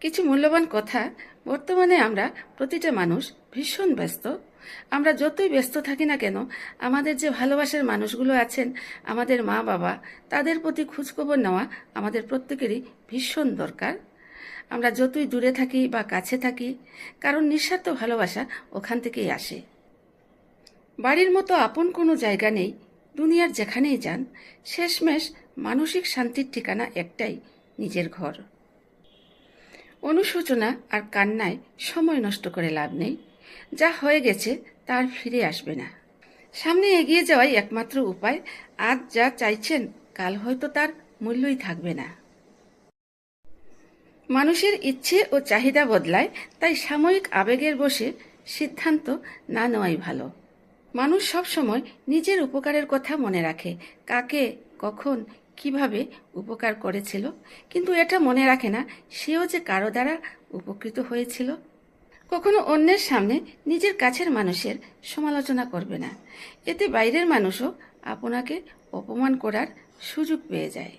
কিছু মূল্যবান কথা। বর্তমানে আমরা প্রতিটা মানুষ ভীষণ ব্যস্ত। আমরা যতই ব্যস্ত থাকি না কেন, আমাদের যে ভালোবাসার মানুষগুলো আছেন, আমাদের মা বাবা, তাদের প্রতি খোঁজখবর নেওয়া আমাদের প্রত্যেকেরই ভীষণ দরকার। আমরা যতই দূরে থাকি বা কাছে থাকি, কারণ নিঃস্বার্থ ভালোবাসা ওখান থেকেই আসে। বাড়ির মতো আপন কোনো জায়গা নেই। দুনিয়ার যেখানেই যান, শেষমেশ মানসিক শান্তির ঠিকানা একটাই, নিজের ঘর। অনুশোচনা আর কান্নায় সময় নষ্ট করে লাভ নেই। যা হয়ে গেছে তার ফিরে আসবে না। সামনে এগিয়ে যাওয়াই একমাত্র উপায়। আজ যা চাইছেন, কাল হয়তো তার মূল্যই থাকবে না। মানুষের ইচ্ছে ও চাহিদা বদলায়, তাই সাময়িক আবেগের বশে সিদ্ধান্ত না নেওয়াই ভালো। মানুষ সব সময় নিজের উপকারের কথা মনে রাখে, কাকে, কখন, কিভাবে উপকার করেছিল, কিন্তু এটা মনে রাখে না সেও যে কারো দ্বারা উপকৃত হয়েছিল। কখনো অন্যের সামনে নিজের কাছের মানুষের সমালোচনা করবে না, এতে বাইরের মানুষও আপনাকে অপমান করার সুযোগ পেয়ে যায়।